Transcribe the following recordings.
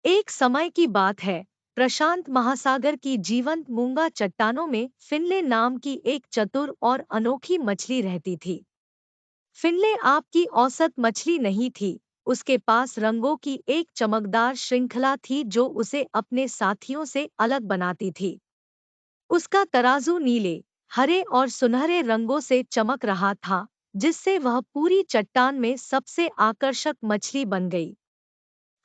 एक समय की बात है, प्रशांत महासागर की जीवंत मूंगा चट्टानों में फिनले नाम की एक चतुर और अनोखी मछली रहती थी। फिनले आपकी औसत मछली नहीं थी, उसके पास रंगों की एक चमकदार श्रृंखला थी जो उसे अपने साथियों से अलग बनाती थी। उसका तराजू नीले, हरे और सुनहरे रंगों से चमक रहा था, जिससे वह पूरी चट्टान में सबसे आकर्षक मछली बन गई।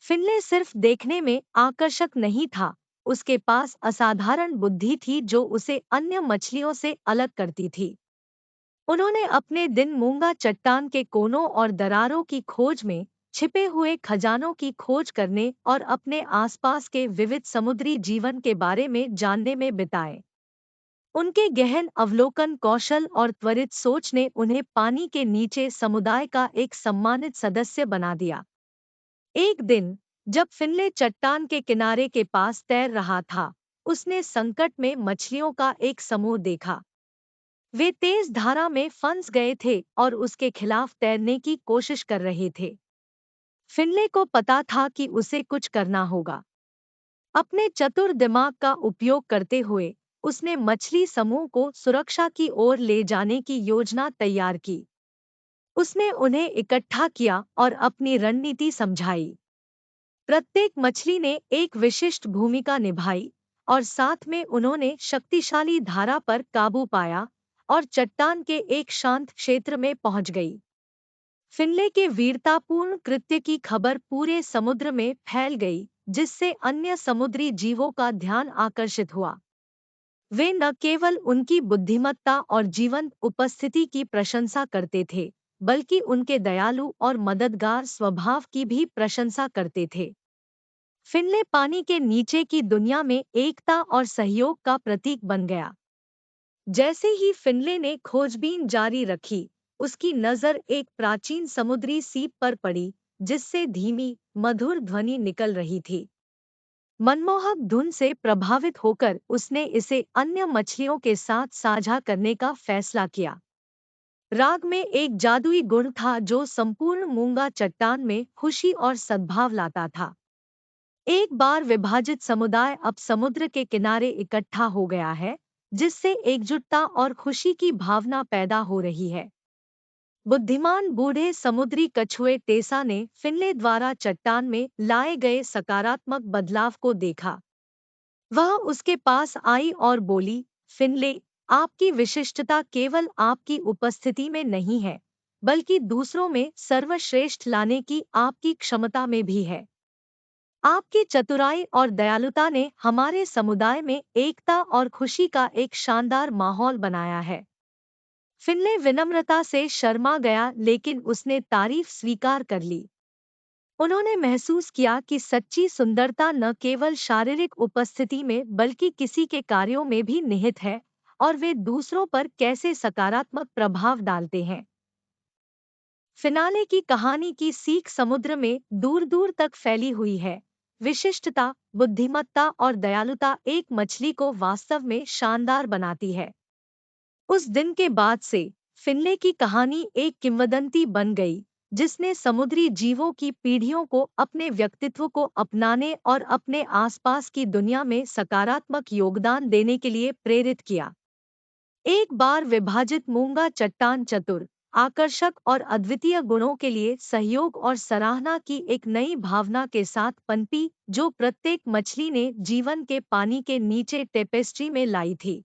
फिनले सिर्फ देखने में आकर्षक नहीं था, उसके पास असाधारण बुद्धि थी जो उसे अन्य मछलियों से अलग करती थी। उन्होंने अपने दिन मूंगा चट्टान के कोनों और दरारों की खोज में, छिपे हुए खजानों की खोज करने और अपने आसपास के विविध समुद्री जीवन के बारे में जानने में बिताए। उनके गहन अवलोकन कौशल और त्वरित सोच ने उन्हें पानी के नीचे समुदाय का एक सम्मानित सदस्य बना दिया। एक दिन, जब फिनले चट्टान के किनारे के पास तैर रहा था, उसने संकट में मछलियों का एक समूह देखा। वे तेज धारा में फंस गए थे और उसके खिलाफ तैरने की कोशिश कर रहे थे। फिनले को पता था कि उसे कुछ करना होगा। अपने चतुर दिमाग का उपयोग करते हुए, उसने मछली समूह को सुरक्षा की ओर ले जाने की योजना तैयार की। उसने उन्हें इकट्ठा किया और अपनी रणनीति समझाई। प्रत्येक मछली ने एक विशिष्ट भूमिका निभाई और साथ में उन्होंने शक्तिशाली धारा पर काबू पाया और चट्टान के एक शांत क्षेत्र में पहुंच गई। फिनले के वीरतापूर्ण कृत्य की खबर पूरे समुद्र में फैल गई, जिससे अन्य समुद्री जीवों का ध्यान आकर्षित हुआ। वे न केवल उनकी बुद्धिमत्ता और जीवंत उपस्थिति की प्रशंसा करते थे, बल्कि उनके दयालु और मददगार स्वभाव की भी प्रशंसा करते थे। फिनले पानी के नीचे की दुनिया में एकता और सहयोग का प्रतीक बन गया। जैसे ही फिनले ने खोजबीन जारी रखी, उसकी नज़र एक प्राचीन समुद्री सीप पर पड़ी, जिससे धीमी, मधुर ध्वनि निकल रही थी। मनमोहक धुन से प्रभावित होकर उसने इसे अन्य मछलियों के साथ साझा करने का फैसला किया। राग में एक जादुई गुण था जो संपूर्ण मूंगा चट्टान में खुशी और सद्भाव लाता था। एक बार विभाजित समुदाय अब समुद्र के किनारे इकट्ठा हो गया है, जिससे एकजुटता और खुशी की भावना पैदा हो रही है। बुद्धिमान बूढ़े समुद्री कछुए टेसा ने फिनले द्वारा चट्टान में लाए गए सकारात्मक बदलाव को देखा। वह उसके पास आई और बोली, फिनले, आपकी विशिष्टता केवल आपकी उपस्थिति में नहीं है, बल्कि दूसरों में सर्वश्रेष्ठ लाने की आपकी क्षमता में भी है। आपकी चतुराई और दयालुता ने हमारे समुदाय में एकता और खुशी का एक शानदार माहौल बनाया है। फिनले विनम्रता से शर्मा गया, लेकिन उसने तारीफ स्वीकार कर ली। उन्होंने महसूस किया कि सच्ची सुंदरता न केवल शारीरिक उपस्थिति में बल्कि किसी के कार्यों में भी निहित है और वे दूसरों पर कैसे सकारात्मक प्रभाव डालते हैं। फिनाले की कहानी की सीख समुद्र में दूर दूर तक फैली हुई है। विशिष्टता, बुद्धिमत्ता और दयालुता एक मछली को वास्तव में शानदार बनाती है। उस दिन के बाद से फिनले की कहानी एक किंवदंती बन गई, जिसने समुद्री जीवों की पीढ़ियों को अपने व्यक्तित्व को अपनाने और अपने आसपास की दुनिया में सकारात्मक योगदान देने के लिए प्रेरित किया। एक बार विभाजित मूंगा चट्टान चतुर, आकर्षक और अद्वितीय गुणों के लिए सहयोग और सराहना की एक नई भावना के साथ पनपी, जो प्रत्येक मछली ने जीवन के पानी के नीचे टेपेस्ट्री में लाई थी।